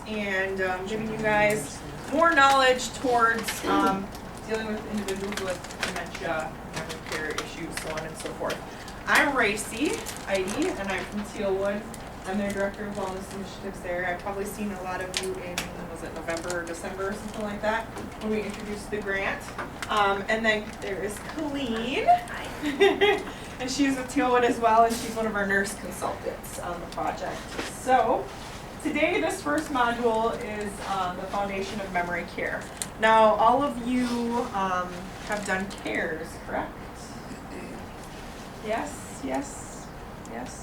and giving you guys more knowledge towards dealing with individuals with dementia, memory care issues, so on and so forth. I'm Racy Heidi, and I'm from Tealwood. I'm their Director of Wellness Initiatives there. I've probably seen a lot of you in, was it November or December or something like that, when we introduced the grant. And then there is Colleen, and she's with Tealwood as well, and she's one of our nurse consultants on the project. So today, this first module is the foundation of memory care. Now, all of you have done CARES, correct? Yes, yes, yes.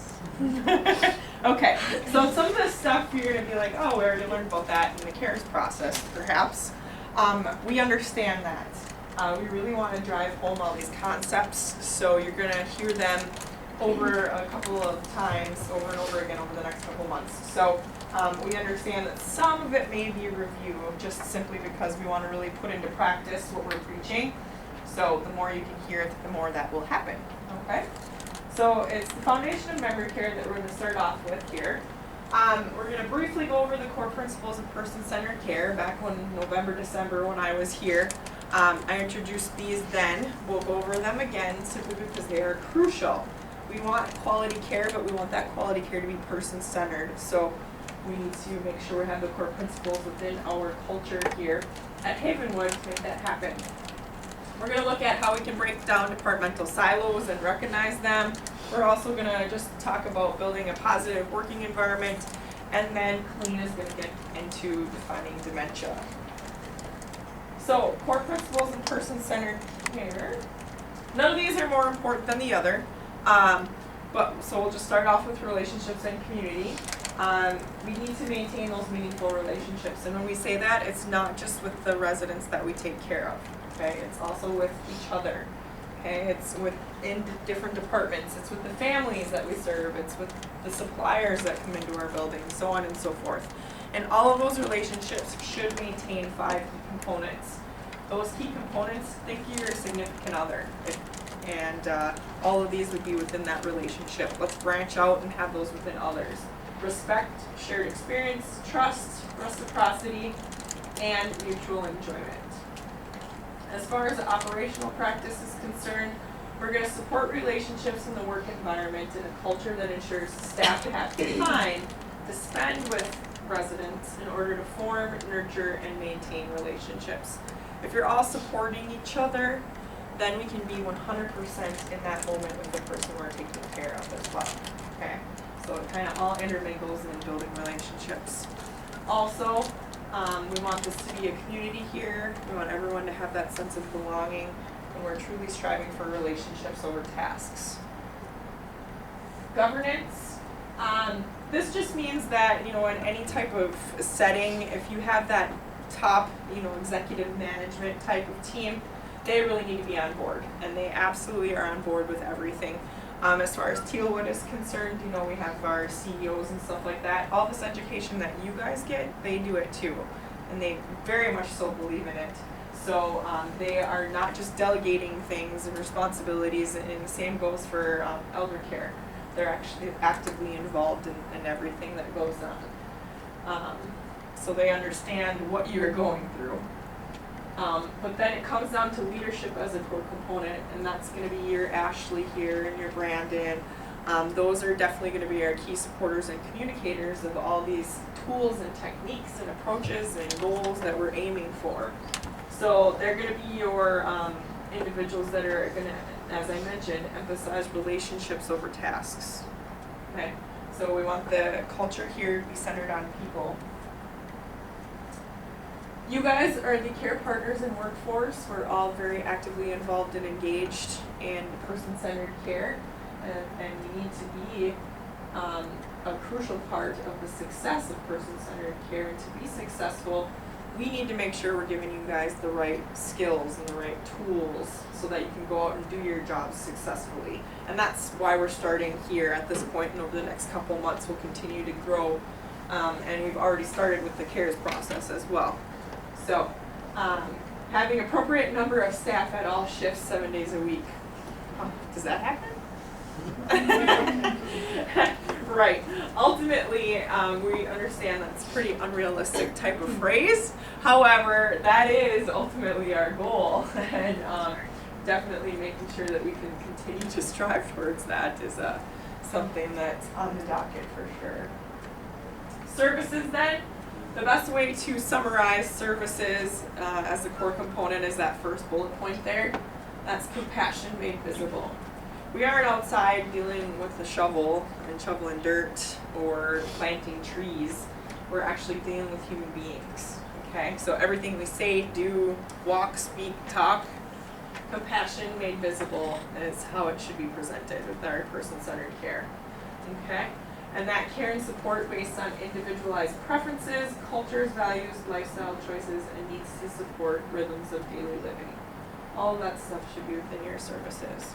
Okay, so some of this stuff you're going to be like, oh, we already learned about that in the CARES process, perhaps. We understand that. We really want to drive home all these concepts, so you're going to hear them over a couple of times, over and over again over the next couple months. So we understand that some of it may be a review, just simply because we want to really put into practice what we're preaching. So the more you can hear it, the more that will happen. Okay? So it's the foundation of memory care that we're going to start off with here. We're going to briefly go over the core principles of person-centered care. Back when November, December, when I was here, I introduced these then. We'll go over them again simply because they are crucial. We want quality care, but we want that quality care to be person-centered. So we need to make sure we have the core principles within our culture here at Havenwood to make that happen. We're going to look at how we can break down departmental silos and recognize them. We're also going to just talk about building a positive working environment, and then Colleen is going to get into defining dementia. So, core principles in person-centered care. None of these are more important than the other, so we'll just start off with relationships and community. We need to maintain those meaningful relationships, and when we say that, it's not just with the residents that we take care of. Okay, it's also with each other. Okay, it's within different departments. It's with the families that we serve. It's with the suppliers that come into our building, so on and so forth. And all of those relationships should maintain 5 key components. Those key components, think of your significant other. And all of these would be within that relationship. Let's branch out and have those within others. Respect, shared experience, trust, reciprocity, and mutual enjoyment. As far as operational practice is concerned, we're going to support relationships in the work environment in a culture that ensures staff have time to spend with residents in order to form, nurture, and maintain relationships. If you're all supporting each other, then we can be 100% in that moment with the person we're taking care of as well. Okay, so it kind of all intermingles in building relationships. Also, we want this to be a community here. We want everyone to have that sense of belonging, and we're truly striving for relationships over tasks. Governance. This just means that, in any type of setting, if you have that top, executive management type of team, they really need to be on board, and they absolutely are on board with everything. As far as Tealwood is concerned, we have our CEOs and stuff like that. All this education that you guys get, they do it too, and they very much so believe in it. So they are not just delegating things and responsibilities, and the same goes for elder care. They're actually actively involved in everything that goes on. So they understand what you're going through. But then it comes down to leadership as a core component, and that's going to be your Ashley here and your Brandon. Those are definitely going to be our key supporters and communicators of all these tools and techniques and approaches and goals that we're aiming for. So they're going to be your individuals that are going to, as I mentioned, emphasize relationships over tasks. Okay, so we want the culture here to be centered on people. You guys are the care partners and workforce. We're all very actively involved and engaged in person-centered care, and we need to be a crucial part of the success of person-centered care. And to be successful, we need to make sure we're giving you guys the right skills and the right tools so that you can go out and do your jobs successfully. And that's why we're starting here at this point, and over the next couple months we'll continue to grow, and we've already started with the CARES process as well. So, having appropriate number of staff at all shifts 7 days a week. Does that happen? Right. Ultimately, we understand that's a pretty unrealistic type of phrase. However, that is ultimately our goal, and definitely making sure that we can continue to strive towards that is something that's on the docket for sure. Services then. The best way to summarize services as the core component is that first bullet point there. That's compassion made visible. We aren't outside dealing with a shovel and shoveling dirt or planting trees. We're actually dealing with human beings. Okay, so everything we say, do, walk, speak, talk, compassion made visible is how it should be presented with our person-centered care. Okay, and that care and support based on individualized preferences, cultures, values, lifestyle choices, and needs to support rhythms of daily living. All of that stuff should be within your services.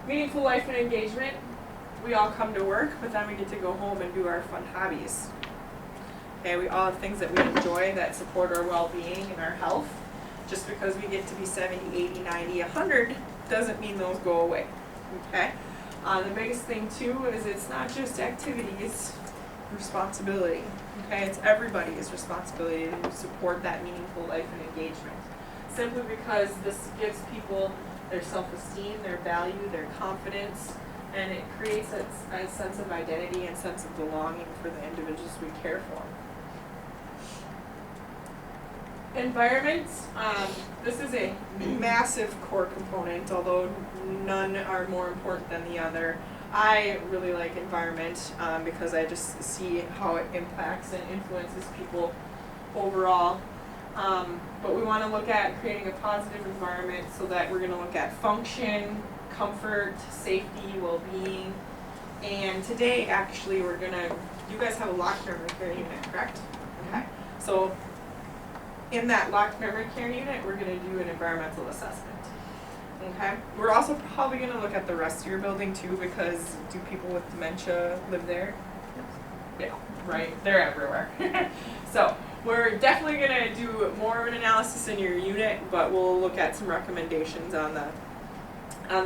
Meaningful life and engagement. We all come to work, but then we get to go home and do our fun hobbies. Okay, we all have things that we enjoy that support our well-being and our health. Just because we get to be 70, 80, 90, 100 doesn't mean those go away. Okay? The biggest thing too is it's not just activity, it's responsibility. Okay, it's everybody's responsibility to support that meaningful life and engagement. Simply because this gives people their self-esteem, their value, their confidence, and it creates a sense of identity and sense of belonging for the individuals we care for. Environment, this is a massive core component, although none are more important than the other. I really like environment because I just see how it impacts and influences people overall. But we want to look at creating a positive environment so that we're going to look at function, comfort, safety, well-being. And today, actually, you guys have a locked memory care unit, correct? Okay. So in that locked memory care unit, we're going to do an environmental assessment. Okay. We're also probably going to look at the rest of your building too, because do people with dementia live there? Yeah, right. They're everywhere. So we're definitely going to do more of an analysis in your unit, but we'll look at some recommendations on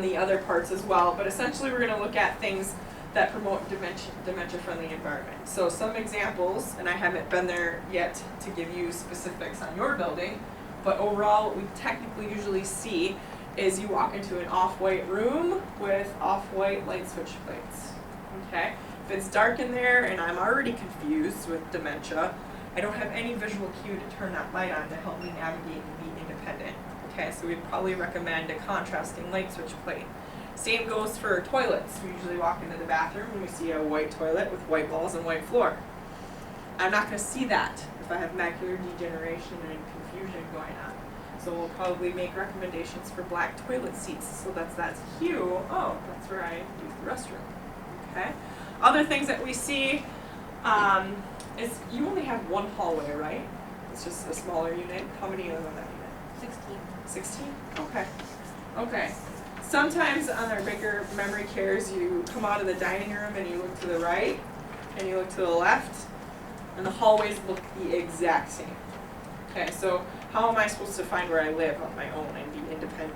the other parts as well. But essentially, we're going to look at things that promote dementia-friendly environment. So some examples, and I haven't been there yet to give you specifics on your building, but overall what we technically usually see is you walk into an off-white room with off-white light switch plates. Okay? If it's dark in there and I'm already confused with dementia, I don't have any visual cue to turn that light on to help me navigate and be independent. Okay, so we'd probably recommend a contrasting light switch plate. Same goes for toilets. We usually walk into the bathroom and we see a white toilet with white walls and white floor. I'm not going to see that if I have macular degeneration and confusion going on. So we'll probably make recommendations for black toilet seats. So that's cue. Oh, that's where I use the restroom. Okay. Other things that we see is you only have one hallway, right? It's just a smaller unit. How many live on that unit? 16. Okay. Okay. Sometimes on our bigger memory cares, you come out of the dining room and you look to the right and you look to the left, and the hallways look the exact same. Okay, so how am I supposed to find where I live on my own and be independent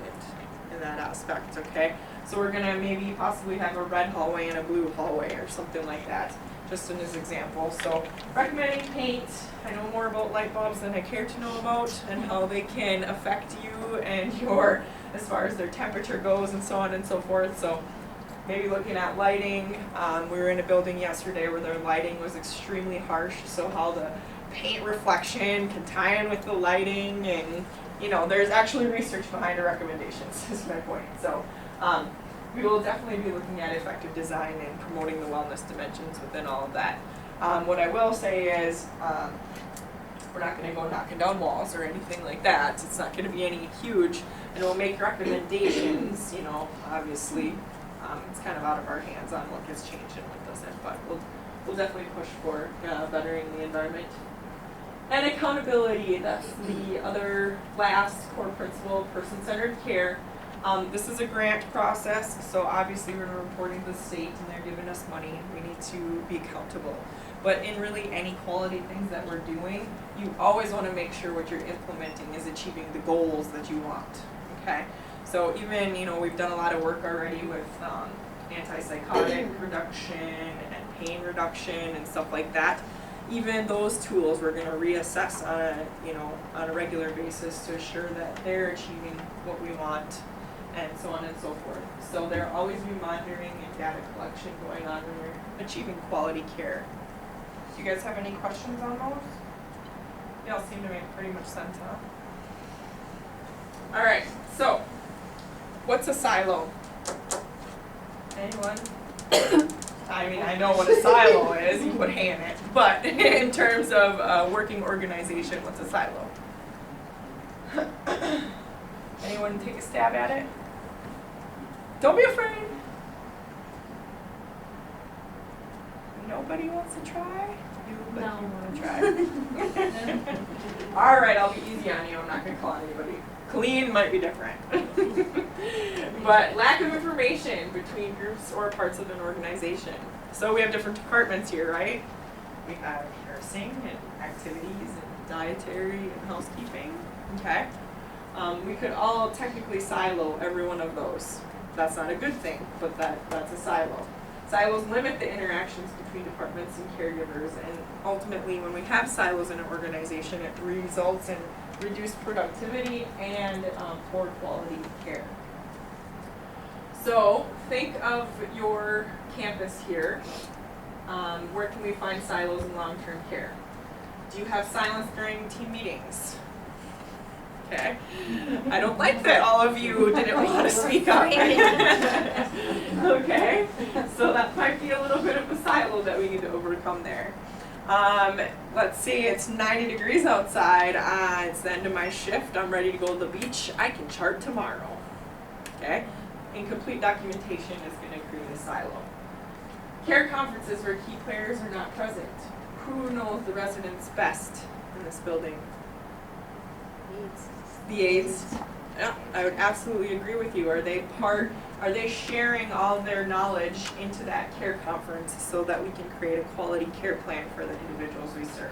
in that aspect, okay? So we're going to maybe possibly have a red hallway and a blue hallway or something like that, just in this example. So recommending paint. I know more about light bulbs than I care to know about and how they can affect you and your, as far as their temperature goes and so on and so forth. So maybe looking at lighting. We were in a building yesterday where their lighting was extremely harsh, so how the paint reflection can tie in with the lighting, and there's actually research behind the recommendations is my point. So we will definitely be looking at effective design and promoting the wellness dimensions within all of that. What I will say is we're not going to go knocking down walls or anything like that. It's not going to be any huge, and we'll make recommendations, obviously. It's kind of out of our hands on what gets changed and what doesn't, but we'll definitely push for bettering the environment. And accountability, that's the other last core principle, person-centered care. This is a grant process, so obviously we're reporting to the state and they're giving us money. We need to be accountable. But in really any quality things that we're doing, you always want to make sure what you're implementing is achieving the goals that you want, okay? So even, we've done a lot of work already with antipsychotic reduction and pain reduction and stuff like that. Even those tools we're going to reassess on a regular basis to assure that they're achieving what we want, and so on and so forth. So there'll always be monitoring and data collection going on when we're achieving quality care. Do you guys have any questions on those? They all seem to make pretty much sense, huh? All right, so what's a silo? Anyone? I mean, I know what a silo is, you put hay in it, but in terms of working organization, what's a silo? Anyone take a stab at it? Don't be afraid. Nobody wants to try? You look like you want to try. All right, I'll be easy on you. I'm not going to call anybody. Clean might be different. But lack of information between groups or parts of an organization. So we have different departments here, right? We have nursing and activities and dietary and housekeeping. Okay. We could all technically silo every one of those. That's not a good thing, but that's a silo. Silos limit the interactions between departments and caregivers, and ultimately when we have silos in an organization, it results in reduced productivity and poor quality care. So think of your campus here. Where can we find silos in long-term care? Do you have silence during team meetings? Okay. I don't like that all of you didn't want to speak up. Okay. So that might be a little bit of a silo that we need to overcome there. Let's see, it's 90 degrees outside. It's the end of my shift. I'm ready to go to the beach. I can chart tomorrow. Okay. Incomplete documentation is going to create a silo. Care conferences where key players are not present. Who knows the residents best in this building? The aides. Yeah, I would absolutely agree with you. Are they sharing all their knowledge into that care conference so that we can create a quality care plan for the individuals we serve?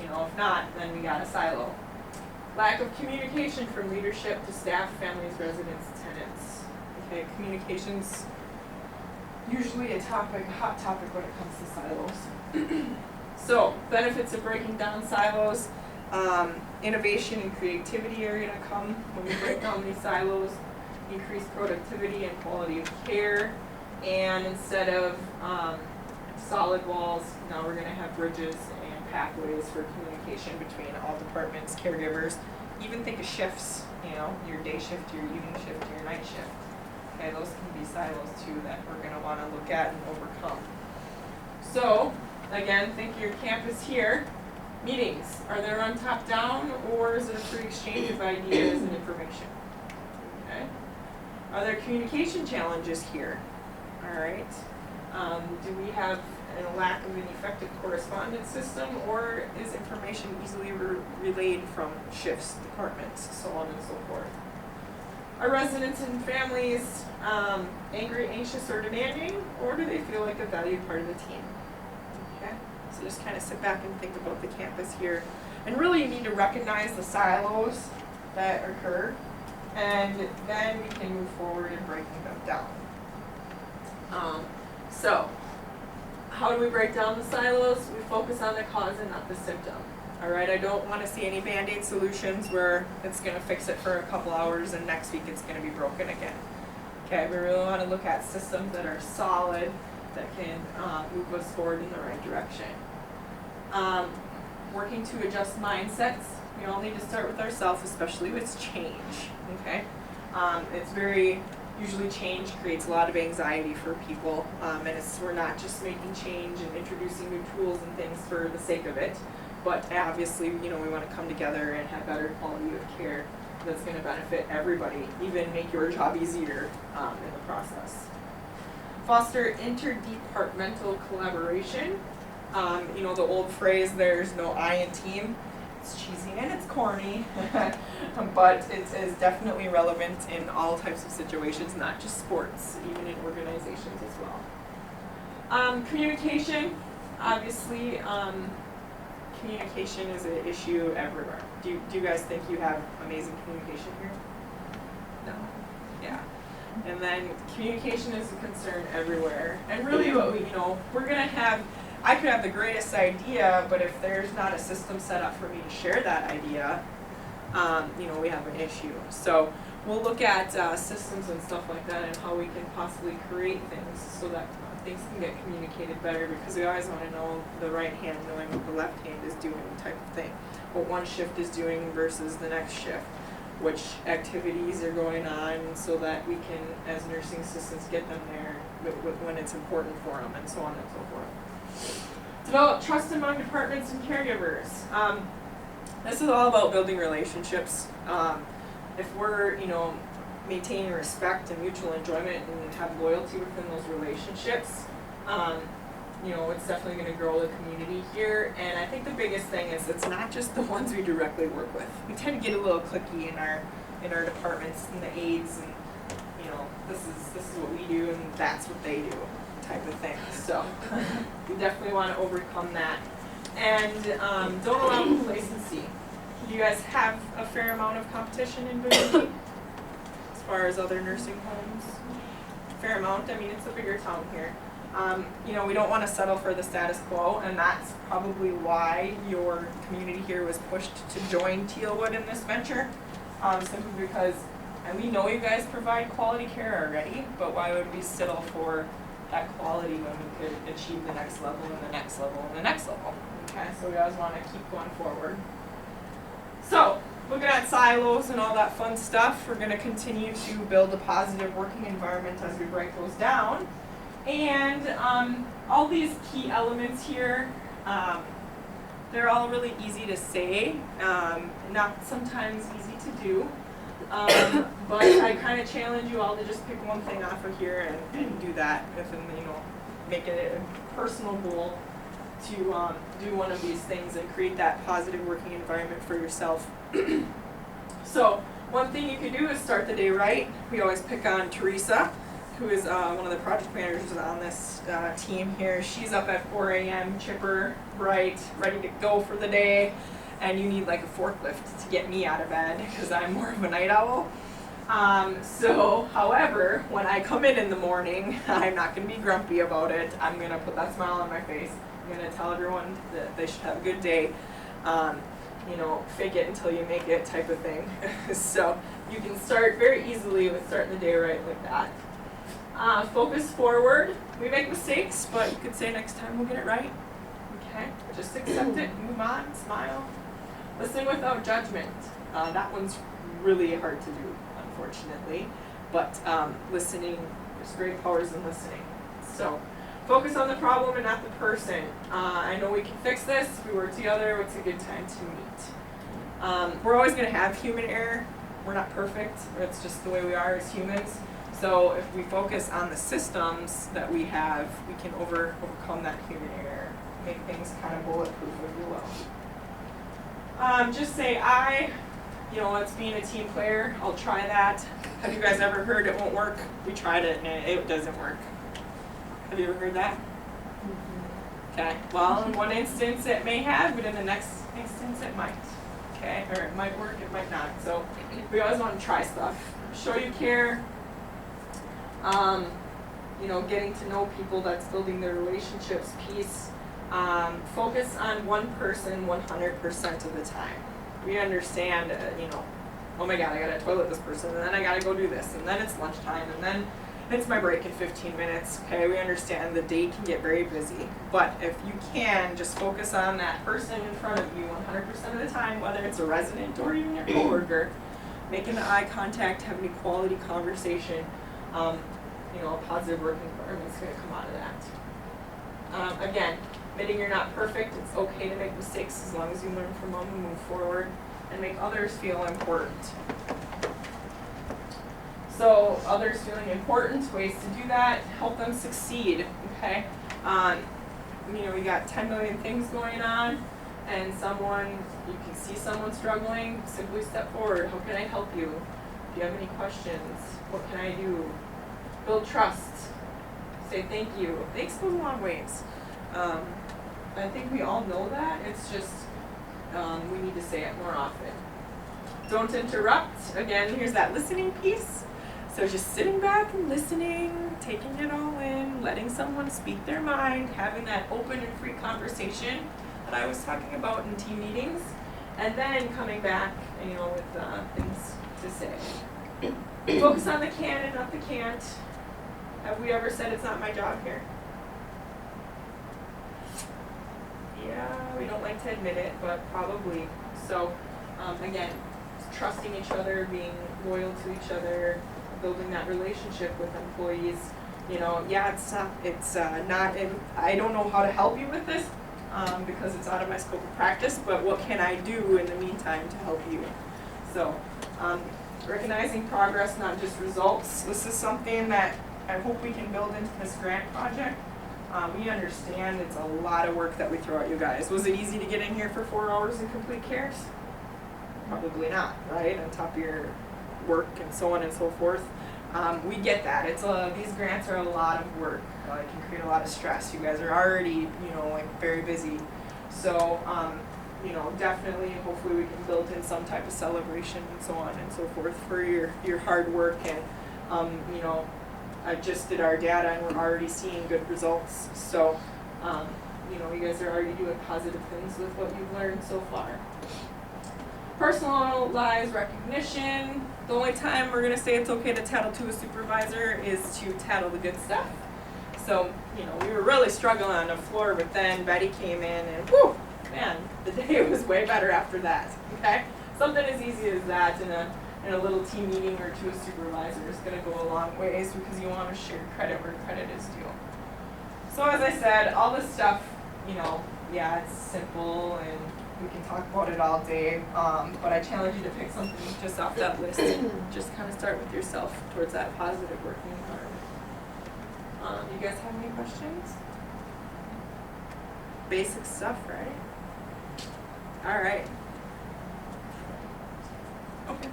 You know, if not, then we got a silo. Lack of communication from leadership to staff, families, residents, tenants. Okay, communication's usually a hot topic when it comes to silos. So, benefits of breaking down silos. Innovation and creativity are going to come when we break down these silos. Increased productivity and quality of care. And instead of solid walls, now we're going to have bridges and pathways for communication between all departments, caregivers. Even think of shifts, you know, your day shift, your evening shift, your night shift. Okay, those can be silos too that we're going to want to look at and overcome. So, again, think of your campus here. Meetings, are they run top down, or is it a free exchange of ideas and information? Okay. Are there communication challenges here? All right. Do we have a lack of an effective correspondence system, or is information easily relayed from shifts, departments, so on and so forth? Are residents and families angry, anxious, or demanding, or do they feel like a valued part of the team? Okay. So just kind of sit back and think about the campus here. And really you need to recognize the silos that occur, and then we can move forward in breaking them down. So, how do we break down the silos? We focus on the cause and not the symptom. Alright, I don't want to see any band-aid solutions where it's going to fix it for a couple hours and next week it's going to be broken again. Okay, we really want to look at systems that are solid, that can move us forward in the right direction. Working to adjust mindsets. We all need to start with ourselves, especially with change. Okay, it's usually change creates a lot of anxiety for people, and we're not just making change and introducing new tools and things for the sake of it, but obviously, you know, we want to come together and have better quality of care that's going to benefit everybody, even make your job easier in the process. Foster interdepartmental collaboration. You know, the old phrase, there's no I in team. It's cheesy and it's corny, but it is definitely relevant in all types of situations, not just sports, even in organizations as well. Communication, obviously, communication is an issue everywhere. Do you guys think you have amazing communication here? No. Yeah. And then communication is a concern everywhere. And really what we, we're gonna have, I could have the greatest idea, but if there's not a system set up for me to share that idea, we have an issue. So we'll look at systems and stuff like that and how we can possibly create things so that things can get communicated better, because we always want to know the right hand knowing what the left hand is doing type of thing. What one shift is doing versus the next shift. Which activities are going on so that we can, as nursing assistants, get them there when it's important for them, and so on and so forth. Develop trust among departments and caregivers. This is all about building relationships. If we're, maintaining respect and mutual enjoyment and have loyalty within those relationships, it's definitely going to grow the community here. And I think the biggest thing is it's not just the ones we directly work with. We tend to get a little cliquey in our departments and the aides, and this is what we do and that's what they do type of thing. So we definitely want to overcome that. And don't allow complacency. You guys have a fair amount of competition in Boone as far as other nursing homes. Fair amount. I mean, it's a bigger town here. We don't want to settle for the status quo, and that's probably why your community here was pushed to join Tealwood in this venture. Simply because, and we know you guys provide quality care already, but why would we settle for that quality when we could achieve the next level and the next level and the next level? Okay, so we always want to keep going forward. So, looking at silos and all that fun stuff, we're going to continue to build a positive working environment as we break those down. And all these key elements here, they're all really easy to say, not sometimes easy to do. But I kind of challenge you all to just pick one thing off of here and do that within, make it a personal goal to do one of these things and create that positive working environment for yourself. So one thing you could do is start the day right. We always pick on Teresa, who is one of the project managers on this team here. She's up at 4 a.m., chipper, bright, ready to go for the day. And you need like a forklift to get me out of bed because I'm more of a night owl. However, when I come in the morning, I'm not going to be grumpy about it. I'm going to put that smile on my face. I'm going to tell everyone that they should have a good day. Fake it until you make it type of thing. So you can start very easily with starting the day right like that. Focus forward. We make mistakes, but you could say next time we'll get it right. Okay? Just accept it, move on, smile. Listen without judgment. That one's really hard to do, unfortunately. But listening, there's great powers in listening. So focus on the problem and not the person. I know we can fix this. We work together. It's a good time to meet. We're always going to have human error. We're not perfect. It's just the way we are as humans. So if we focus on the systems that we have, we can overcome that human error. Make things kind of bulletproof, if you will. Just say it's being a team player. I'll try that. Have you guys ever heard it won't work? We tried it and it doesn't work. Have you ever heard that? Okay. Well, in one instance it may have, but in the next instance it might. Okay. Or it might work, it might not. So we always want to try stuff. Show you care. Getting to know people, that's building their relationships piece. Focus on one person 100% of the time. We understand, oh my God, I gotta toilet this person, and then I gotta go do this, and then it's lunchtime, and then it's my break in 15 minutes. Okay, we understand the day can get very busy, but if you can just focus on that person in front of you 100% of the time, whether it's a resident or even your coworker, making the eye contact, having a quality conversation, a positive work environment is going to come out of that. Again, admitting you're not perfect, it's okay to make mistakes as long as you learn from them and move forward and make others feel important. So others feeling important, ways to do that, help them succeed, okay? We got 10 million things going on, and you can see someone struggling, simply step forward. How can I help you? Do you have any questions? What can I do? Build trust. Say thank you. Thanks goes a long ways. I think we all know that. It's just we need to say it more often. Don't interrupt. Again, here's that listening piece. So just sitting back and listening, taking it all in, letting someone speak their mind, having that open and free conversation that I was talking about in team meetings, and then coming back, with things to say. Focus on the can and not the can't. Have we ever said it's not my job here? Yeah, we don't like to admit it, but probably. So, again, trusting each other, being loyal to each other, building that relationship with employees. I don't know how to help you with this because it's out of my scope of practice, but what can I do in the meantime to help you? So, recognizing progress, not just results. This is something that I hope we can build into this grant project. We understand it's a lot of work that we throw at you guys. Was it easy to get in here for 4 hours and complete cares? Probably not, right? On top of your work and so on and so forth. We get that. These grants are a lot of work. It can create a lot of stress. You guys are already, very busy. So, definitely, hopefully we can build in some type of celebration and so on and so forth for your hard work. And, I just did our data and we're already seeing good results. So, you guys are already doing positive things with what you've learned so far. Personalized recognition. The only time we're going to say it's okay to tattle to a supervisor is to tattle the good stuff. So, we were really struggling on the floor, but then Betty came in and whew, man, the day was way better after that. Okay? Something as easy as that in a little team meeting or to a supervisor is going to go a long ways because you want to share credit where credit is due. So as I said, all this stuff, it's simple and we can talk about it all day, but I challenge you to pick something just off that list and just kind of start with yourself towards that positive working environment. You guys have any questions? Basic stuff, right? All right. Okay.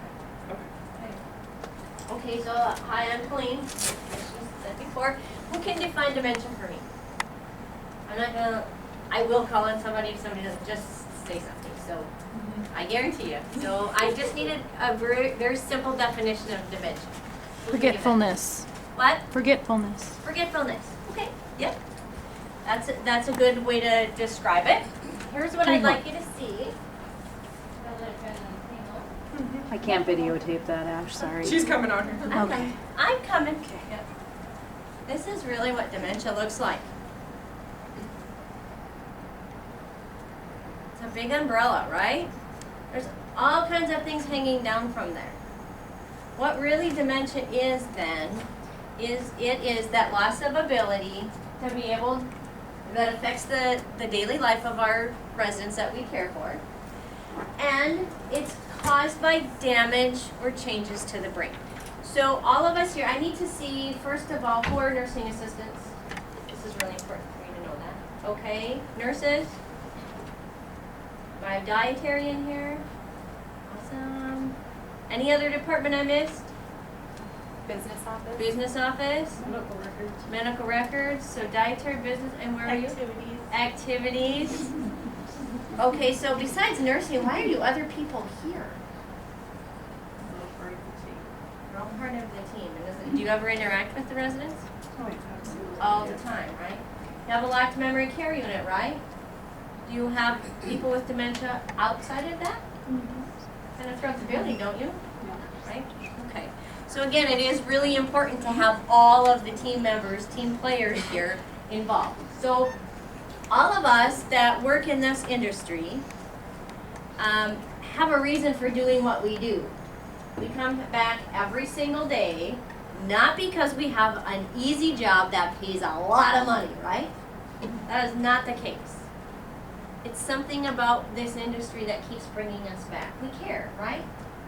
Okay, so hi, I'm Colleen. As she said before, who can define dimension for me? I will call on somebody if somebody doesn't just say something, so I guarantee you. So I just needed a very, very simple definition of dimension. Forgetfulness. What? Forgetfulness. Forgetfulness. Okay, yep. That's a good way to describe it. Here's what I'd like you to see. I can't videotape that, Ash, sorry. She's coming on here. Okay. I'm coming. Yep. This is really what dementia looks like. It's a big umbrella, right? There's all kinds of things hanging down from there. What really dementia is then, is that loss of ability to be able, that affects the daily life of our residents that we care for. And it's caused by damage or changes to the brain. So all of us here, I need to see, first of all, who are nursing assistants? This is really important for you to know that. Okay, nurses? Do I have dietary in here? Awesome. Any other department I missed? Business office. Business office? Medical records. Medical records, so dietary, business, and where are you? Activities. Okay, so besides nursing, why are you other people here? We're all part of the team. And do you ever interact with the residents? Oh, yeah, absolutely. All the time, right? You have a locked memory care unit, right? Do you have people with dementia outside of that? Mm-hmm. Kind of throughout the building, don't you? Yeah. Right? Okay. So again, it is really important to have all of the team members, team players here involved. So all of us that work in this industry have a reason for doing what we do. We come back every single day, not because we have an easy job that pays a lot of money, right? That is not the case. It's something about this industry that keeps bringing us back. We care, right?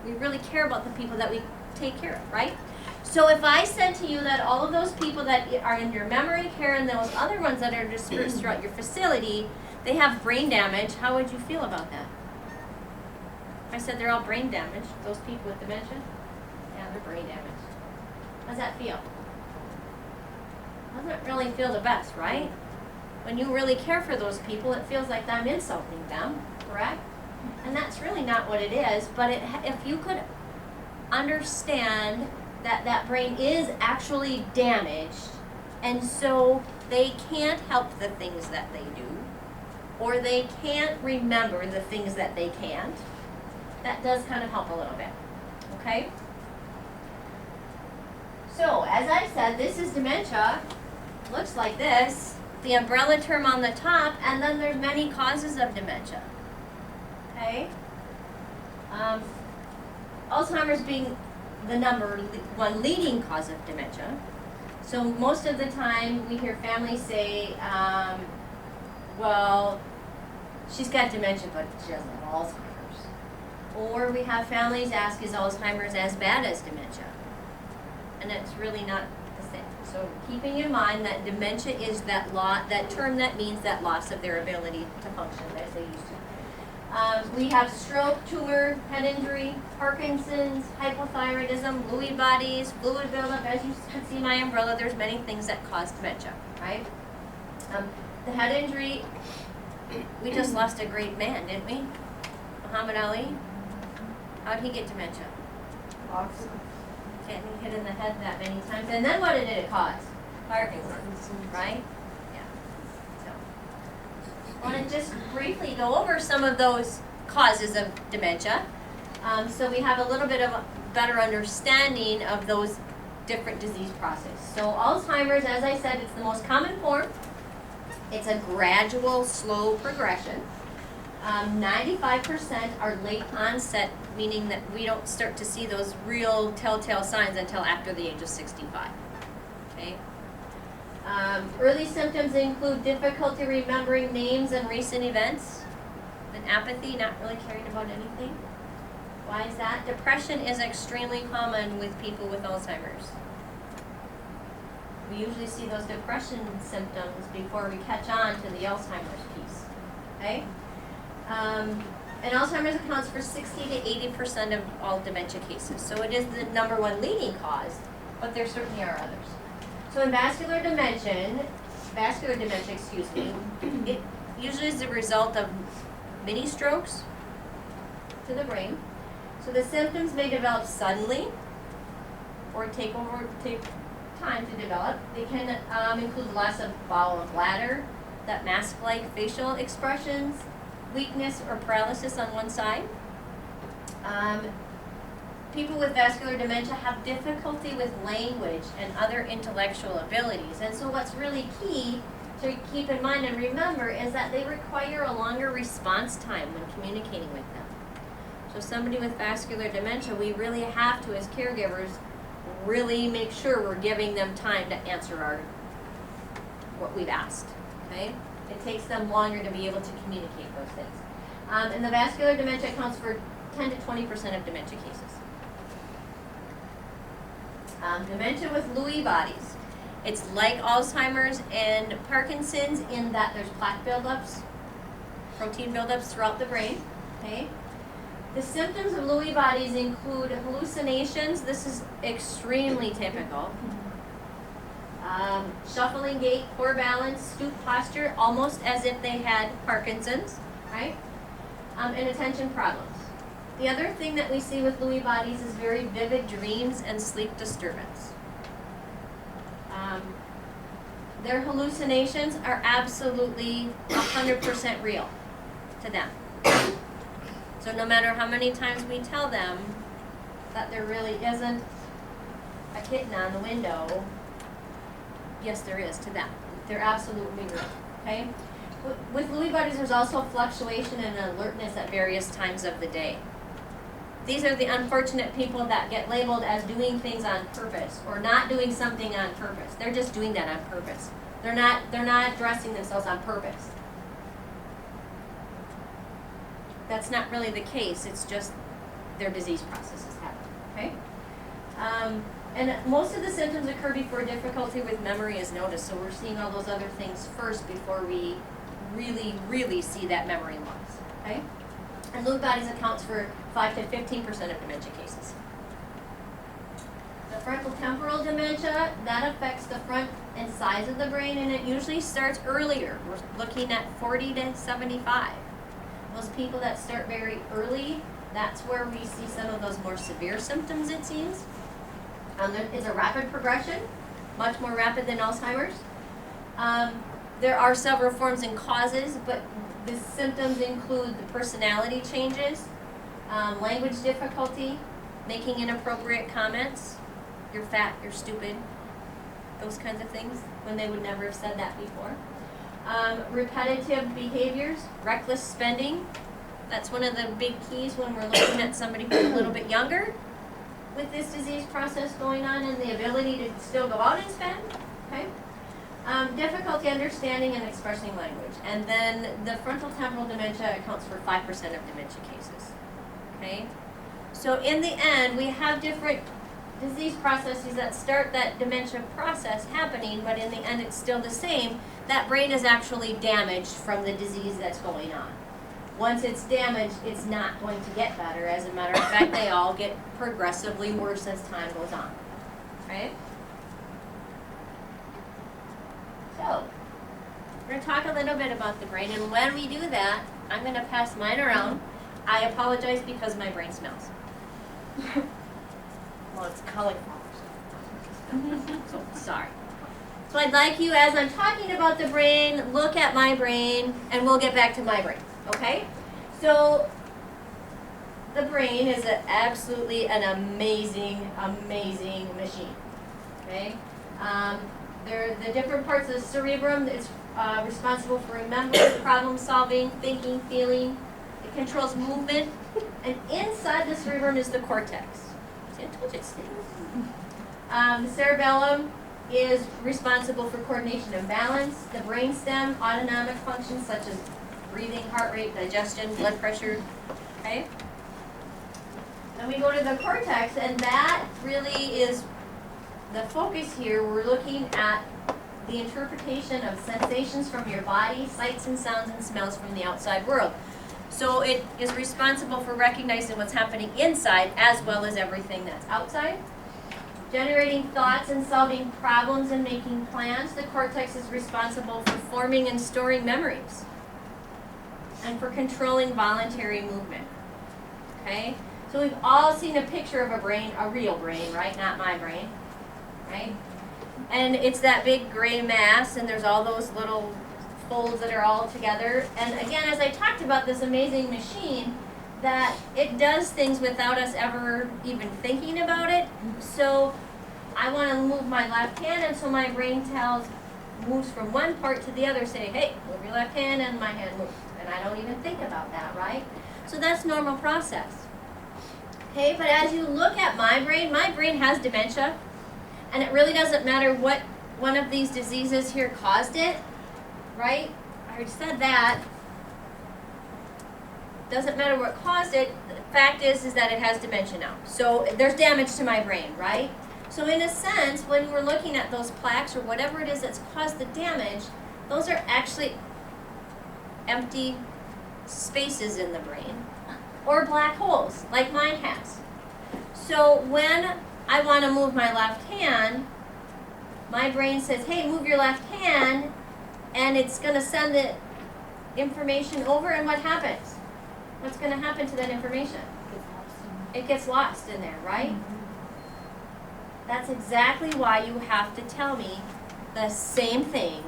We really care about the people that we take care of, right? So if I said to you that all of those people that are in your memory care and those other ones that are dispersed throughout your facility, they have brain damage, how would you feel about that? If I said they're all brain damaged, those people with dementia, yeah, they're brain damaged. How does that feel? Doesn't really feel the best, right? When you really care for those people, it feels like I'm insulting them, correct? And that's really not what it is, but if you could understand that brain is actually damaged, and so they can't help the things that they do, or they can't remember the things that they can't. That does kind of help a little bit, okay? So, as I said, this is dementia. Looks like this. The umbrella term on the top, and then there's many causes of dementia. Okay? Alzheimer's being the number one leading cause of dementia. So most of the time we hear families say, well, she's got dementia, but she doesn't have Alzheimer's. Or we have families ask, is Alzheimer's as bad as dementia? And it's really not the same. So keeping in mind that dementia is that term that means that loss of their ability to function as they used to. We have stroke, tumor, head injury, Parkinson's, hypothyroidism, Lewy bodies, fluid buildup. As you can see my umbrella, there's many things that cause dementia, right? The head injury, we just lost a great man, didn't we? Muhammad Ali. How'd he get dementia? Lots. Getting hit in the head that many times. And then what did it cause? Parkinson's, right? Yeah. So, I want to just briefly go over some of those causes of dementia. So we have a little bit of a better understanding of those different disease processes. So Alzheimer's, as I said, it's the most common form. It's a gradual, slow progression. 95% are late onset, meaning that we don't start to see those real telltale signs until after the age of 65. Okay. Early symptoms include difficulty remembering names and recent events, and apathy, not really caring about anything. Why is that? Depression is extremely common with people with Alzheimer's. We usually see those depression symptoms before we catch on to the Alzheimer's piece. Okay? And Alzheimer's accounts for 60 to 80% of all dementia cases. So it is the number one leading cause, but there certainly are others. So in vascular dementia, it usually is the result of mini strokes to the brain. So the symptoms may develop suddenly or take time to develop. They can include loss of bowel or bladder, that mask-like facial expressions, weakness or paralysis on one side. People with vascular dementia have difficulty with language and other intellectual abilities. And so what's really key to keep in mind and remember is that they require a longer response time when communicating with them. So somebody with vascular dementia, we really have to, as caregivers, really make sure we're giving them time to answer what we've asked, okay? It takes them longer to be able to communicate those things. And the vascular dementia accounts for 10 to 20% of dementia cases. Dementia with Lewy bodies. It's like Alzheimer's and Parkinson's in that there's plaque buildups, protein buildups throughout the brain, okay? The symptoms of Lewy bodies include hallucinations. This is extremely typical. Shuffling gait, poor balance, stoop posture, almost as if they had Parkinson's, right? And attention problems. The other thing that we see with Lewy bodies is very vivid dreams and sleep disturbance. Their hallucinations are absolutely 100% real to them. So no matter how many times we tell them that there really isn't a kitten on the window, yes, there is to them. They're absolutely real, okay? With Lewy bodies, there's also fluctuation and alertness at various times of the day. These are the unfortunate people that get labeled as doing things on purpose or not doing something on purpose. They're just doing that on purpose. They're not dressing themselves on purpose. That's not really the case. It's just their disease process is happening, okay? And most of the symptoms occur before difficulty with memory is noticed. So we're seeing all those other things first before we really, really see that memory loss, okay? And Lewy bodies accounts for 5 to 15% of dementia cases. The frontal temporal dementia, that affects the front and sides of the brain, and it usually starts earlier. We're looking at 40 to 75. Those people that start very early, that's where we see some of those more severe symptoms, it seems. It's a rapid progression, much more rapid than Alzheimer's. There are several forms and causes, but the symptoms include the personality changes, language difficulty, making inappropriate comments, you're fat, you're stupid, those kinds of things, when they would never have said that before. Repetitive behaviors, reckless spending, that's one of the big keys when we're looking at somebody who's a little bit younger with this disease process going on and the ability to still go out and spend, okay? Difficulty understanding and expressing language. And then the frontal temporal dementia accounts for 5% of dementia cases, okay? So in the end, we have different disease processes that start that dementia process happening, but in the end it's still the same. That brain is actually damaged from the disease that's going on. Once it's damaged, it's not going to get better. As a matter of fact, they all get progressively worse as time goes on, right? So, we're going to talk a little bit about the brain, and when we do that, I'm going to pass mine around. I apologize because my brain smells. Well, it's colorful. So, sorry. So I'd like you, as I'm talking about the brain, look at my brain, and we'll get back to my brain, okay? So, the brain is absolutely an amazing, amazing machine, okay? The different parts of the cerebrum is responsible for remembering, problem solving, thinking, feeling. It controls movement, and inside the cerebrum is the cortex. See, I told you it's the cerebellum is responsible for coordination and balance. The brainstem, autonomic functions such as breathing, heart rate, digestion, blood pressure, okay? Then we go to the cortex, and that really is the focus here. We're looking at the interpretation of sensations from your body, sights and sounds and smells from the outside world. So it is responsible for recognizing what's happening inside as well as everything that's outside. Generating thoughts and solving problems and making plans. The cortex is responsible for forming and storing memories and for controlling voluntary movement. Okay? So we've all seen a picture of a brain, a real brain, right? Not my brain, right? And it's that big gray mass, and there's all those little folds that are all together. And again, as I talked about this amazing machine, that it does things without us ever even thinking about it. So I want to move my left hand, and so my brain moves from one part to the other, saying, hey, move your left hand, and my hand moves. And I don't even think about that, right? So that's normal process. Okay, but as you look at my brain has dementia, and it really doesn't matter what one of these diseases here caused it, right? I already said that. Doesn't matter what caused it. The fact is that it has dementia now. So there's damage to my brain, right? So in a sense, when we're looking at those plaques or whatever it is that's caused the damage, those are actually empty spaces in the brain or black holes like mine has. So when I want to move my left hand, my brain says, hey, move your left hand, and it's going to send the information over, and what happens? What's going to happen to that information? It gets lost in there, right? That's exactly why you have to tell me the same thing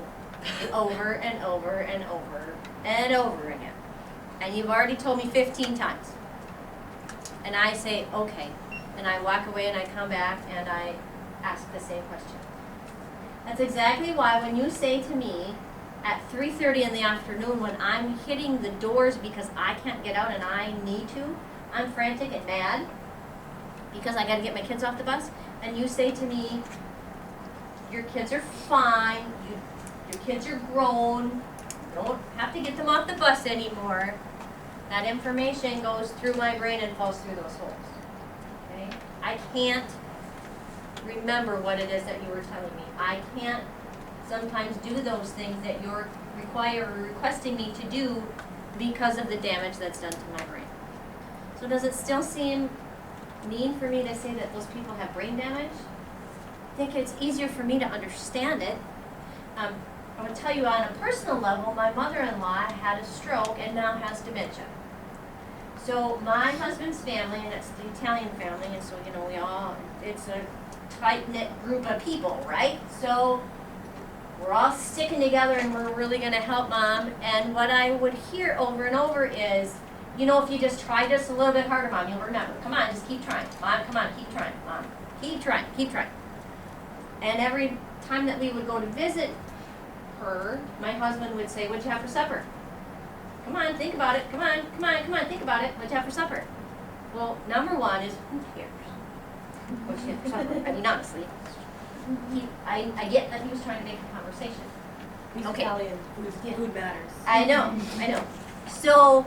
over and over and over and over again. And you've already told me 15 times. And I say, okay. And I walk away and I come back and I ask the same question. That's exactly why when you say to me at 3:30 in the afternoon when I'm hitting the doors because I can't get out and I need to, I'm frantic and mad because I got to get my kids off the bus, and you say to me, your kids are fine, your kids are grown, you don't have to get them off the bus anymore, that information goes through my brain and falls through those holes. Okay? I can't remember what it is that you were telling me. I can't sometimes do those things that you're requesting me to do because of the damage that's done to my brain. So does it still seem mean for me to say that those people have brain damage? I think it's easier for me to understand it. I would tell you on a personal level, my mother-in-law had a stroke and now has dementia. So my husband's family, and it's the Italian family, and so, you know, it's a tight-knit group of people, right? So we're all sticking together and we're really gonna help mom. And what I would hear over and over is, you know, if you just try just a little bit harder, mom, you'll remember. Come on, just keep trying. Mom, come on, keep trying. Mom, keep trying, keep trying. And every time that we would go to visit her, my husband would say, what'd you have for supper? Come on, think about it. Come on, come on, come on, think about it. What'd you have for supper? Well, number one is, who cares what you had for supper? I mean, honestly, I get that he was trying to make a conversation. He's Okay. Italian. Yeah. Food matters. I know. So,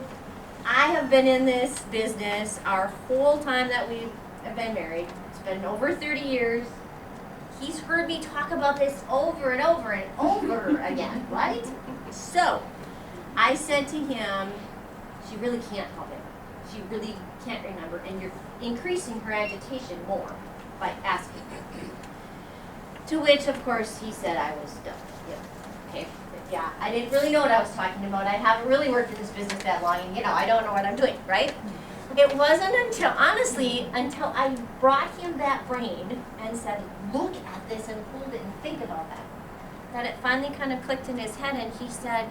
I have been in this business our whole time that we have been married. It's been over 30 years. He's heard me talk about this over and over and over again, right? So, I said to him, she really can't help it. She really can't remember, and you're increasing her agitation more by asking her. To which, of course, he said I was dumb. Yeah. Okay. Yeah, I didn't really know what I was talking about. I haven't really worked in this business that long, and I don't know what I'm doing, right? It wasn't until, honestly, until I brought him that brain and said, look at this and hold it and think about that it finally kind of clicked in his head, and he said,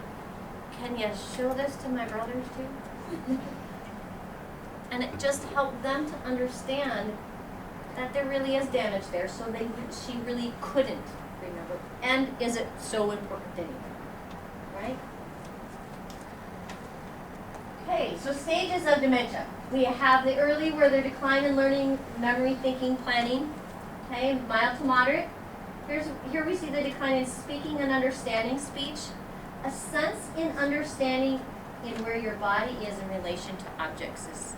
can you show this to my brothers too? And it just helped them to understand that there really is damage there, so she really couldn't remember. And is it so important anyway? Right? Okay, so stages of dementia. We have the early, where the decline in learning, memory, thinking, planning. Okay, mild to moderate. Here we see the decline in speaking and understanding speech. A sense in understanding in where your body is in relation to objects is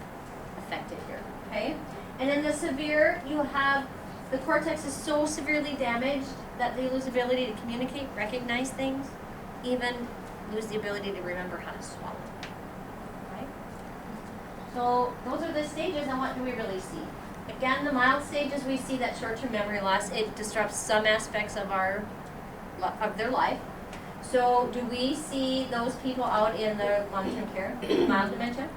affected here. Okay? And in the severe, you have the cortex is so severely damaged that they lose the ability to communicate, recognize things, even lose the ability to remember how to swallow. Right? So those are the stages, and what do we really see? Again, the mild stages, we see that short-term memory loss. It disrupts some aspects of their life. So do we see those people out in the long-term care, mild dementia?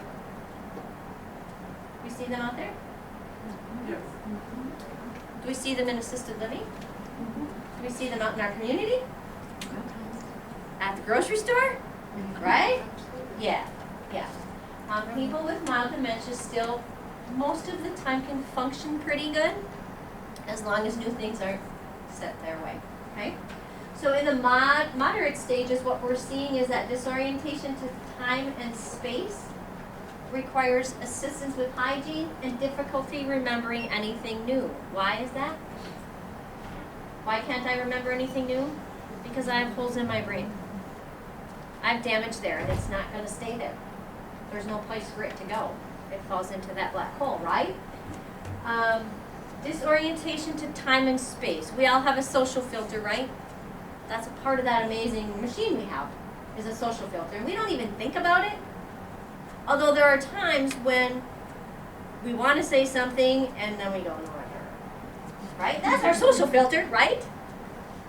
We see them out there? Yes. Do we see them in assisted living? Do we see them out in our community? At the grocery store? Right? Yeah, yeah. People with mild dementia still, most of the time, can function pretty good as long as new things aren't set their way, okay? So in the moderate stages, what we're seeing is that disorientation to time and space requires assistance with hygiene and difficulty remembering anything new. Why is that? Why can't I remember anything new? Because I have holes in my brain. I have damage there, and it's not going to stay there. There's no place for it to go. It falls into that black hole, right? Disorientation to time and space. We all have a social filter, right? That's a part of that amazing machine we have, is a social filter. And we don't even think about it. Although there are times when we want to say something and then we don't know it. Right? That's our social filter, right?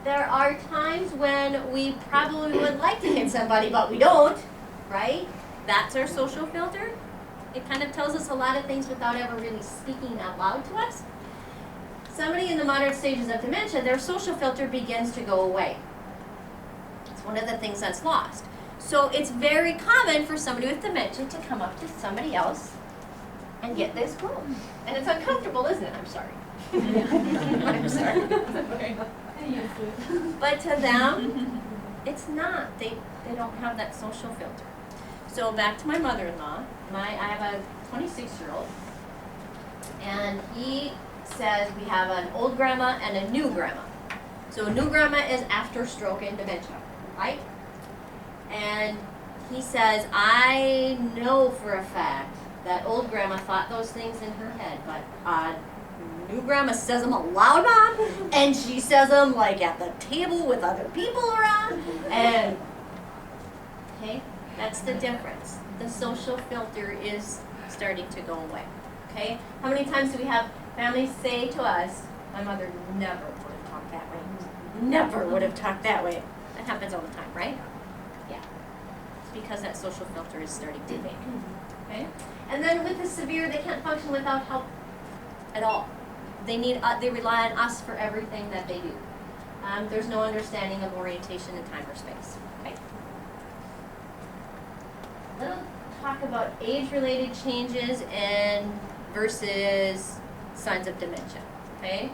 There are times when we probably would like to hit somebody, but we don't. Right? That's our social filter. It kind of tells us a lot of things without ever really speaking out loud to us. Somebody in the moderate stages of dementia, their social filter begins to go away. It's one of the things that's lost. So it's very common for somebody with dementia to come up to somebody else and get this cool. And it's uncomfortable, isn't it? I'm sorry. I'm sorry. But to them, it's not. They don't have that social filter. So back to my mother-in-law. I have a 26-year-old, and he says we have an old grandma and a new grandma. So a new grandma is after stroke and dementia, right? And he says, I know for a fact that old grandma thought those things in her head, but new grandma says them aloud, Mom, and she says them like at the table with other people around, and okay, that's the difference. The social filter is starting to go away, okay? How many times do we have families say to us, my mother never would have talked that way, never would have talked that way. That happens all the time, right? Yeah. It's because that social filter is starting to fade, okay? And then with the severe, they can't function without help at all. they rely on us for everything that they do. There's no understanding of orientation in time or space, okay? Little talk about age-related changes and versus signs of dementia, okay?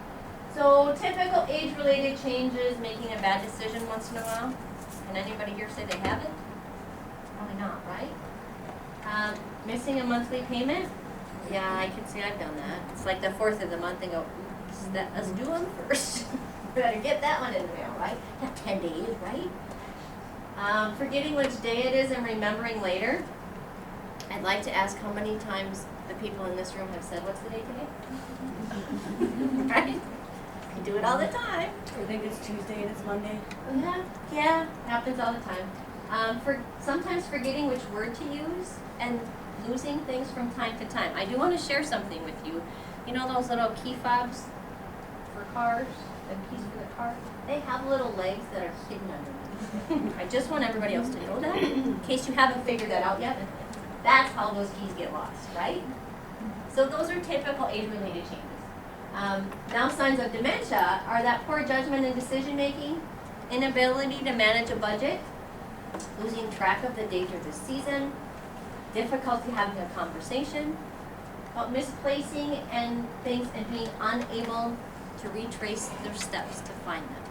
So typical age-related changes, making a bad decision once in a while. Can anybody here say they haven't? Probably not, right? Missing a monthly payment? Yeah, I can say I've done that. It's like the 4th of the month and go, oops, let's do them first. Better get that one in the mail, right? Not 10 days, right? Forgetting which day it is and remembering later. I'd like to ask how many times the people in this room have said, what's the date today? Right? I do it all the time. I think it's Tuesday and it's Monday. Yeah, happens all the time. Sometimes forgetting which word to use and losing things from time to time. I do want to share something with you. You know those little key fobs for cars, the keys for the car? They have little legs that are hidden underneath. I just want everybody else to know that, in case you haven't figured that out yet. That's how those keys get lost, right? So those are typical age-related changes. Now signs of dementia are that poor judgment and decision making, inability to manage a budget, losing track of the date or the season, difficulty having a conversation, about misplacing and things and being unable to retrace their steps to find them.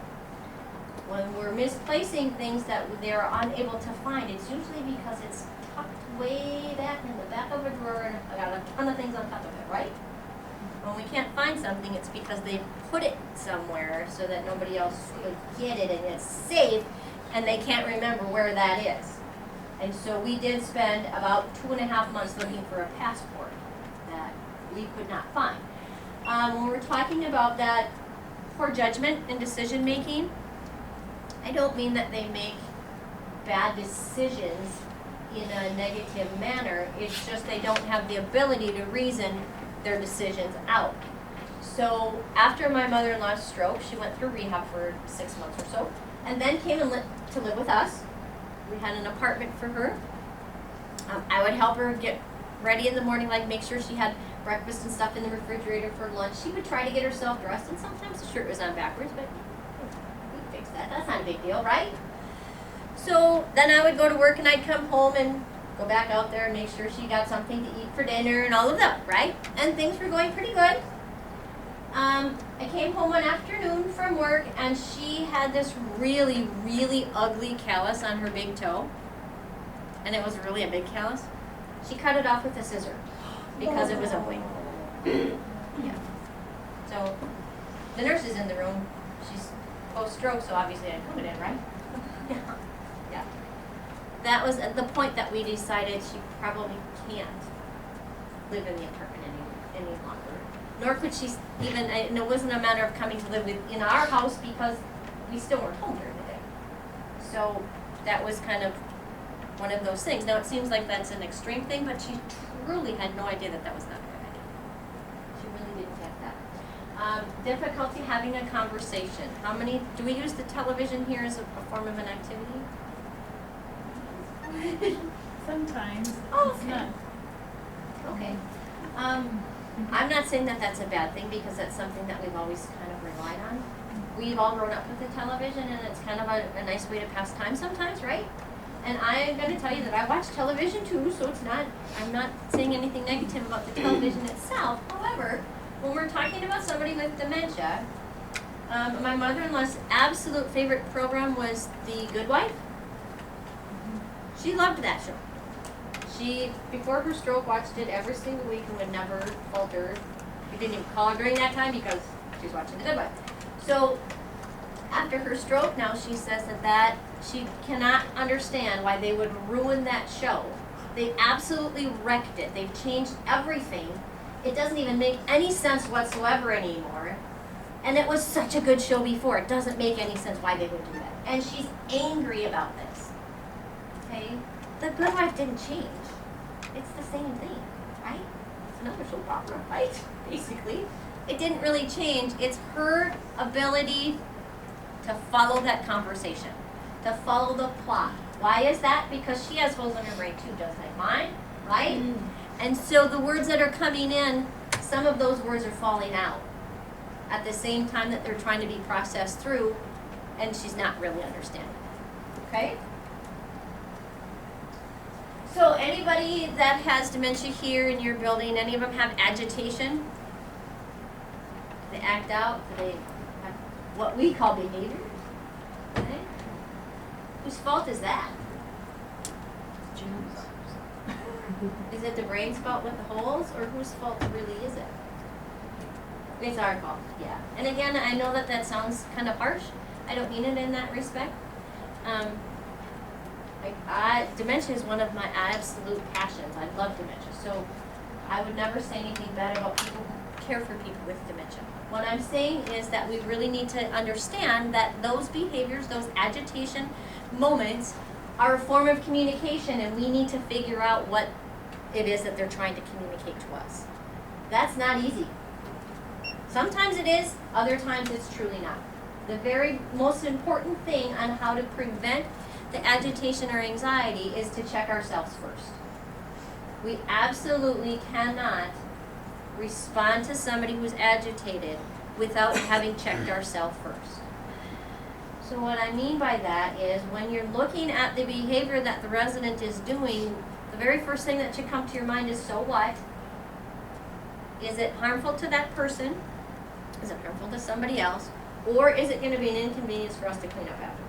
When we're misplacing things that they're unable to find, it's usually because it's tucked way back in the back of a drawer and I got a ton of things on top of it, right? When we can't find something, it's because they put it somewhere so that nobody else could get it and it's safe and they can't remember where that is. And so we did spend about 2.5 months looking for a passport that we could not find. When we're talking about that poor judgment and decision making, I don't mean that they make bad decisions in a negative manner. It's just they don't have the ability to reason their decisions out. So after my mother-in-law's stroke, she went through rehab for 6 months or so, and then came and to live with us. We had an apartment for her. I would help her get ready in the morning, like make sure she had breakfast and stuff in the refrigerator for lunch. She would try to get herself dressed, and sometimes the shirt was on backwards, but we fixed that. That's not a big deal, right? So then I would go to work and I'd come home and go back out there and make sure she got something to eat for dinner and all of that, right? And things were going pretty good. I came home one afternoon from work and she had this really, really ugly callus on her big toe. And it was really a big callus. She cut it off with a scissor because it was ugly. Yeah. So the nurse is in the room. She's post-stroke, so obviously I put it in, right? Yeah. Yeah. That was at the point that we decided she probably can't live in the apartment any longer. Nor could she even, and it wasn't a matter of coming to live in our house because we still weren't home during the day. So that was kind of one of those things. Now it seems like that's an extreme thing, but she truly had no idea that that was not a good idea. She really didn't get that. Difficulty having a conversation. How many, do we use the television here as a form of an activity? Sometimes. Oh, It's okay. not. Okay. I'm not saying that that's a bad thing because that's something that we've always kind of relied on. We've all grown up with the television and it's kind of a nice way to pass time sometimes, right? And I'm going to tell you that I watch television too, so it's not, I'm not saying anything negative about the television itself. However, when we're talking about somebody with dementia, my mother-in-law's absolute favorite program was The Good Wife. She loved that show. She, before her stroke, watched it every single week and would never falter. We didn't even call her during that time because she was watching The Good Wife. So after her stroke now, she says that she cannot understand why they would ruin that show. They absolutely wrecked it. They've changed everything. It doesn't even make any sense whatsoever anymore. And it was such a good show before. It doesn't make any sense why they would do that. And she's angry about this. Okay? The Good Wife didn't change. It's the same thing, right? It's another soap opera, right? Basically. It didn't really change. It's her ability to follow that conversation, to follow the plot. Why is that? Because she has holes in her brain too, just like mine, right? And so the words that are coming in, some of those words are falling out. at the same time that they're trying to be processed through, and she's not really understanding. Okay? So anybody that has dementia here in your building, any of them have agitation? Do they act out? Do they have what we call behavior? Okay? Whose fault is that? Is it the brain's fault with the holes, or whose fault really is it? It's our fault, yeah. And again, I know that that sounds kind of harsh. I don't mean it in that respect. Dementia is one of my absolute passions. I love dementia, so I would never say anything bad about people who care for people with dementia. What I'm saying is that we really need to understand that those behaviors, those agitation moments, are a form of communication, and we need to figure out what it is that they're trying to communicate to us. That's not easy. Sometimes it is, other times it's truly not. The very most important thing on how to prevent the agitation or anxiety is to check ourselves first. We absolutely cannot respond to somebody who's agitated without having checked ourselves first. So what I mean by that is when you're looking at the behavior that the resident is doing, the very first thing that should come to your mind is, so what? Is it harmful to that person? Is it harmful to somebody else? Or is it going to be an inconvenience for us to clean up after?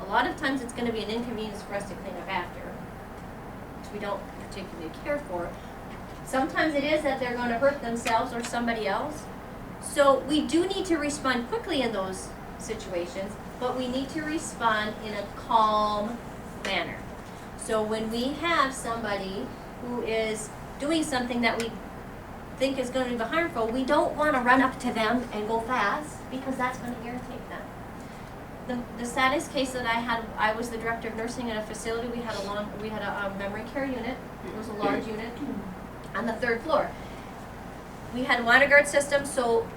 A lot of times it's going to be an inconvenience for us to clean up after, which we don't particularly care for. Sometimes it is that they're going to hurt themselves or somebody else. So we do need to respond quickly in those situations, but we need to respond in a calm manner. So when we have somebody who is doing something that we think is going to be harmful, we don't want to run up to them and go fast, because that's going to irritate them. The saddest case that I had, I was the director of nursing at a facility. We had a memory care unit. It was a large unit on the 3rd floor. We had a water guard system, so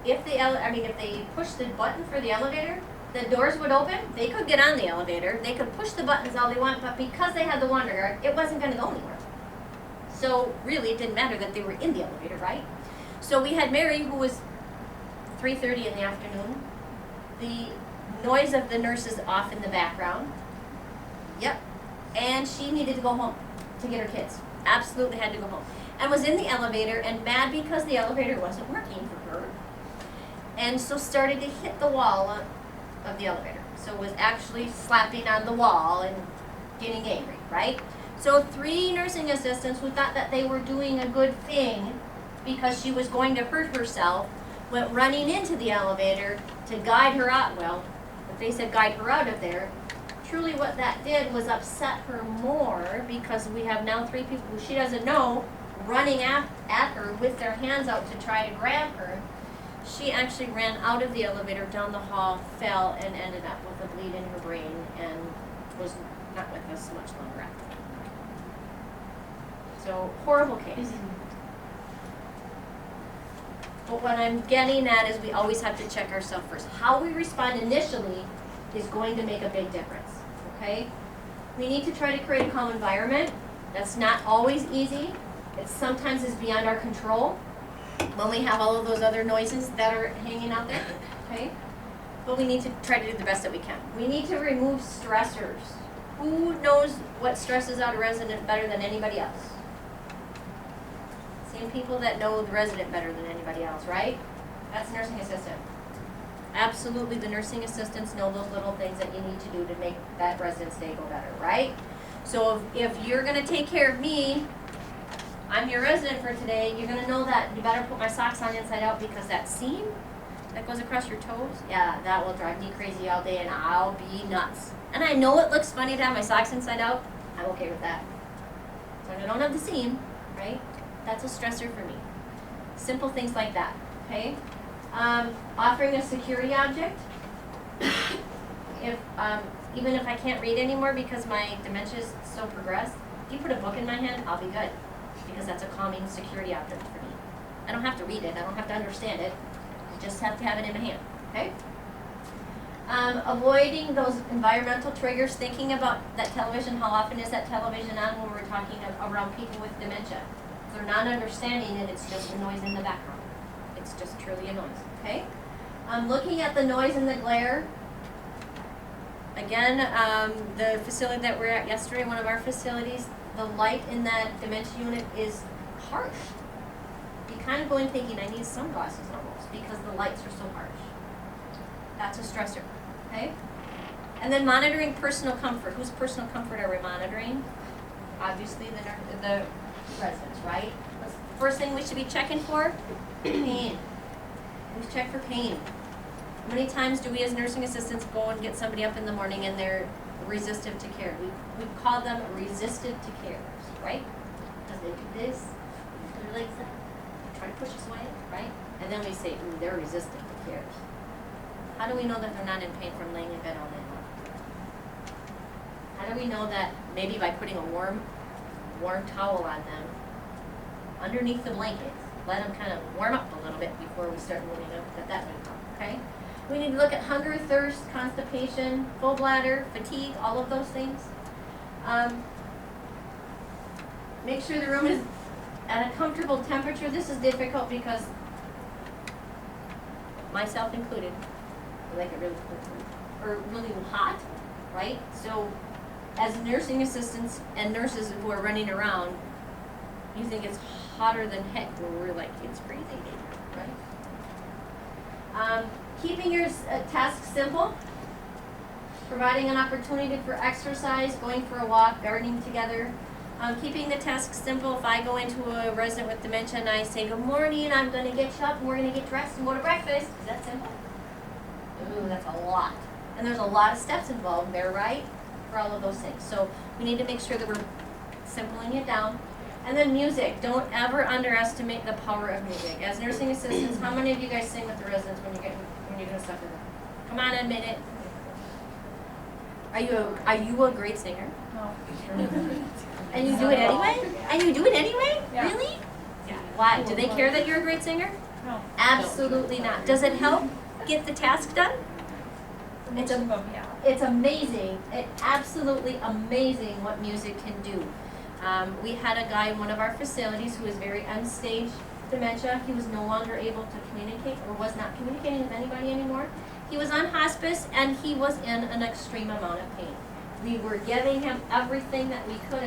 if they pushed the button for the elevator, the doors would open. They could get on the elevator. They could push the buttons all they want, but because they had the water guard, it wasn't going to go anywhere. So really, it didn't matter that they were in the elevator, right? So we had Mary, who was 3:30 in the afternoon. The noise of the nurses off in the background. Yep. And she needed to go home to get her kids. Absolutely had to go home. And was in the elevator and mad because the elevator wasn't working for her. And so started to hit the wall of the elevator. So was actually slapping on the wall and getting angry, right? So 3 nursing assistants who thought that they were doing a good thing because she was going to hurt herself went running into the elevator to guide her out. Well, if they said guide her out of there, truly what that did was upset her more, because we have now 3 people who she doesn't know running at her with their hands out to try to grab her. She actually ran out of the elevator, down the hall, fell, and ended up with a bleed in her brain, and was not with us much longer after that. So, horrible case. But what I'm getting at is we always have to check ourselves first. How we respond initially is going to make a big difference, okay? We need to try to create a calm environment. That's not always easy. It sometimes is beyond our control when we have all of those other noises that are hanging out there, okay? But we need to try to do the best that we can. We need to remove stressors. Who knows what stresses out a resident better than anybody else? Same people that know the resident better than anybody else, right? That's the nursing assistant. Absolutely, the nursing assistants know those little things that you need to do to make that resident's day go better, right? So if you're going to take care of me, I'm your resident for today, you're going to know that you better put my socks on inside out, because that seam that goes across your toes, yeah, that will drive me crazy all day and I'll be nuts. And I know it looks funny to have my socks inside out. I'm okay with that. So I don't have the seam, right? That's a stressor for me. Simple things like that, okay? Offering a security object. Even if I can't read anymore because my dementia is so progressed, if you put a book in my hand, I'll be good, because that's a calming security object for me. I don't have to read it. I don't have to understand it. I just have to have it in my hand, okay? Avoiding those environmental triggers, thinking about that television. How often is that television on when we're talking around people with dementia? If they're not understanding it, it's just a noise in the background. it's just truly a noise, okay? Looking at the noise and the glare, again, the facility that we're at yesterday, one of our facilities, the light in that dementia unit is harsh. You kind of go in thinking, I need sunglasses almost, because the lights are so harsh. That's a stressor, okay? And then monitoring personal comfort. Whose personal comfort are we monitoring? Obviously the residents, right? First thing we should be checking for, pain. We check for pain. How many times do we as nursing assistants go and get somebody up in the morning and they're resistive to care? We call them resistive to care, right? Because they do this, put their legs up, try to push us away, right? And then we say, ooh, they're resistant to care. How do we know that they're not in pain from laying in bed all night long? How do we know that maybe by putting a warm towel on them underneath the blankets, let them kind of warm up a little bit before we start moving up, that would help, okay? We need to look at hunger, thirst, constipation, full bladder, fatigue, all of those things. Make sure the room is at a comfortable temperature. This is difficult because, myself included, I like it really cool, or really hot, right? So, as nursing assistants and nurses who are running around, you think it's hotter than heck, where we're like, it's freezing, right? Keeping your tasks simple, providing an opportunity for exercise, going for a walk, gardening together. Keeping the tasks simple. If I go into a resident with dementia and I say, good morning, I'm going to get you up and we're going to get dressed and go to breakfast. Is that simple? Ooh, that's a lot. And there's a lot of steps involved there, right? For all of those things. So we need to make sure that we're simpling it down. And then music. Don't ever underestimate the power of music. As nursing assistants, how many of you guys sing with the residents when you're doing stuff with them? Come on, admit it. Are you a great singer? No. And you do it anyway? And you do it anyway? Yeah. Really? Yeah. Why? Do they care that you're a great singer? No. Absolutely not. Does it help get the task done? Most of them, yeah. It's amazing. It's absolutely amazing what music can do. We had a guy in one of our facilities who was very unstaged dementia. He was no longer able to communicate or was not communicating with anybody anymore. He was on hospice and he was in an extreme amount of pain. We were giving him everything that we could.